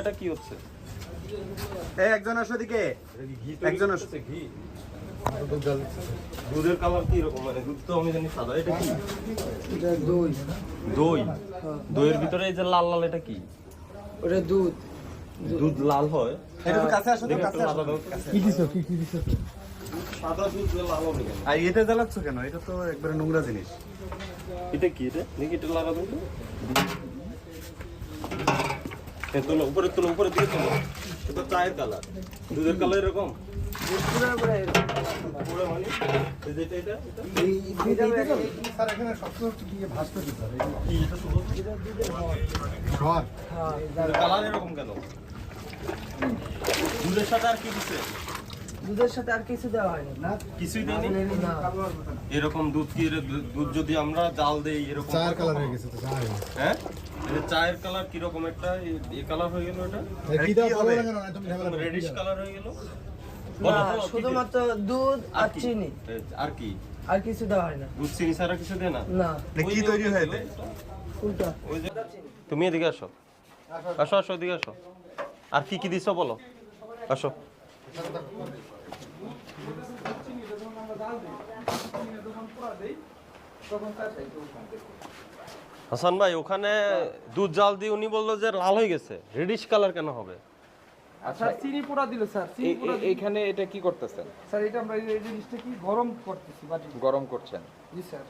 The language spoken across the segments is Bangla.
এটা কি হচ্ছে? এই একজন আসো দিকে, একজন আসো। ঘি দুধের কালার কি রকম? মানে দুধ তো আমি জানি সাদা। এটা কি? এটা দই। দই। দইয়ের ভিতরে এই যে লাল লাল এটা কি? ওটা দুধ। দুধ লাল হয়। এটা কাছে আসো, কাছে আসো। কি দিছো? কি দিছো? সাদা দুধ লাল হবে কেন? আর এটা জ্বালাচ্ছ কেন? এটা তো একবারে নোংরা জিনিস। এটা কি? এটা দেখি, এটা লাগাবো তো। তোলো উপরে, তোলো উপরে দিকে তোলো। এটা চায়ের কালার, দুধের কালার এরকম পুরো মানে এই যে এটা স্যার এখানে সবসময় কি ভাস্কর দিতে হবে? কি এটা শুধু ঘর কালার এরকম কেন? দুধের সাথে আর কি দিছে? দুধের সাথে আর কিছু দেওয়া হয়নি না। কিছুই দেয়নি। না। এরকম দুধ কি দুধ যদি আমরা জাল দেই এরকম চায়ের কালার হয়ে গেছে তো চায়ের। হ্যাঁ, এই যে চায়ের কালার কি রকম একটা এই কালার হয়ে গেল। এটা কি দাও বলো না কেন? তুমি ঝামেলা করো। রেডিশ কালার হয়ে গেল। না, শুধুমাত্র দুধ আর চিনি, আর কি? আর কিছু দেওয়া হয় না। দুধ চিনি ছাড়া কিছু দেয় না? না, কি তৈরি হয়ে যায়? উল্টা। ওই যে তুমি এদিকে আসো, আসো আসো এদিকে আসো। আর কি কি দিছো বলো, আসো। হাসান ভাই, ওখানে দুধ জাল দিয়ে উনি বললো যে লাল হয়ে গেছে, রেডিশ কালার কেন হবে? আচ্ছা, চিনি পোড়া দিল স্যার। চিনি পোড়া এইখানে এটা কি করতেছেন স্যার এটা আমরা এই জিনিসটা কি গরম করতেছি বাটি। গরম করছেন? জি স্যার।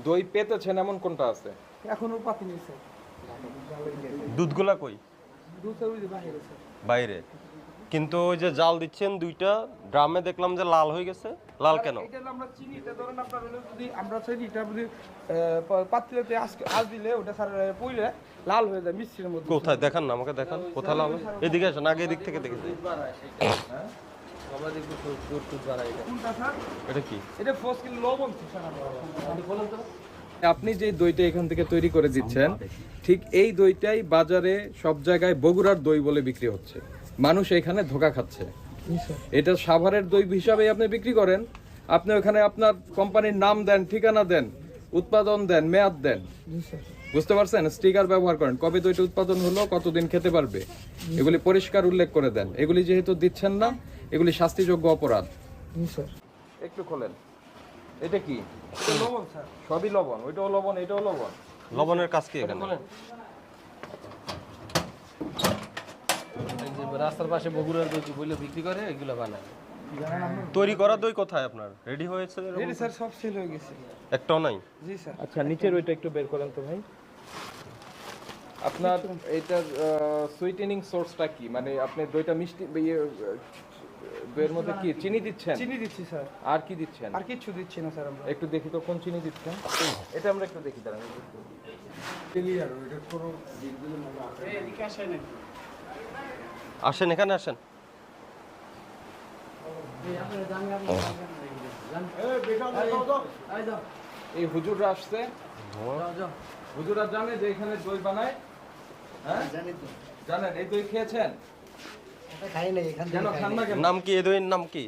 দই পেতেছেন এমন কোনটা আছে? এখনো পাতি নেই স্যার। দুধগুলা কই? দুধ স্যার ওই যে বাইরে স্যার। বাইরে। কিন্তু ওই যে জাল দিচ্ছেন দুইটা ড্রামে, দেখলাম যে লাল হয়ে গেছে। লাল কেন? এটা হলো আমরা চিনিটা ধরেন আপনার হলো যদি আমরা চিনিটা যদি পাত্রেতে আজ দিলে ওটা স্যার পইলে লাল হয়ে যায় মিষ্টির মধ্যে। কোথায় দেখান না, আমাকে দেখান কোথায় লাল হয়। এদিকে আসেন, আগে এদিক থেকে দেখে যাই। আমরা দেখব দুধ বাড়ায় এটা। কোনটা স্যার? এটা কি? এটা ফসকিল লবণ স্যার আমরা বলেন তো। আপনি যে দইটা এখান থেকে তৈরি করে দিচ্ছেন, ঠিক এই দইটাই বাজারে সব জায়গায় বগুড়ার দই বলে বিক্রি হচ্ছে। মানুষ এখানে ধোঁকা খাচ্ছে। এটা সাভারের দই হিসাবে আপনি বিক্রি করেন। আপনি ওখানে আপনার কোম্পানির নাম দেন, ঠিকানা দেন, উৎপাদন দেন, মেয়াদ দেন, বুঝতে পারছেন? স্টিকার ব্যবহার করেন, কবে দইটা উৎপাদন হলো, কতদিন খেতে পারবে, এগুলি পরিষ্কার উল্লেখ করে দেন। এগুলি যেহেতু দিচ্ছেন না, এগুলি শাস্তিযোগ্য অপরাধ। একটু খোলেন। এটা কি? লবণ স্যার। সবই লবণ। ওইটাও লবণ, এটাও লবণ। লবণের কাজ কি এখানে? রাস্তার পাশে বগুড়ার দই বলে বিক্রি করে, এগুলো বানায়। তৈরি করা দই কোথায় আপনার? রেডি হয়েছে এরকম? রেডি স্যার, সব সেল হয়ে গেছে। একটাও নাই? জি স্যার। আচ্ছা, নিচের ওইটা একটু বের করেন তো ভাই। আপনার এটার সুইটেনিং সোর্সটা কি? মানে আপনি দইটা মিষ্টি দইয়ের মধ্যে কি চিনি দিচ্ছেন? চিনি দিচ্ছি স্যার। আর কি দিচ্ছেন? আর কিছু দিচ্ছি না স্যার আমরা। একটু দেখি তো কোন চিনি দিচ্ছেন। এটা আমরা একটু দেখি দাঁড়ান। আসেন, এখানে আসেন। এই হুজুররা আসছে, হুজুররা জানে যে এখানে দই বানায়? হ্যাঁ জানেন। এই দই খেয়েছেন? খাই নাই, এখান কেন খান না কেন? নাম কি এই দইয়ের নাম কি?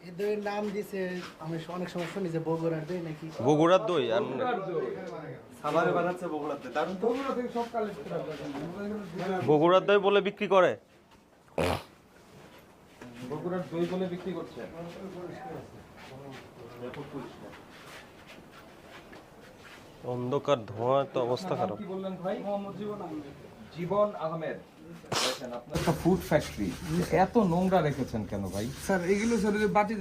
এই দইয়ের নাম দিছে, আমি অনেক সময় শুনি যে বগুড়ার দই নাকি। বগুড়ার দই। আর বগুড়ার দই। সাভারে বানাচ্ছে বগুড়াতে। দারুণ তো। বগুড়া থেকে সব কালেক্ট করে আপনাদের। বগুড়ার দই বলে বিক্রি করে? বগুড়ার দই বলে বিক্রি করছে। অন্ধকার ধোঁয়া, তো অবস্থা খারাপ। কি বললেন ভাই? মোহাম্মদ জীবন আহমেদ। জীবন আহমেদ। দেখেন আপনার একটা ফুড ফ্যাক্টরি, এত নোংরা রেখেছেন কেন ভাই? স্যার এগুলো স্যার বাটি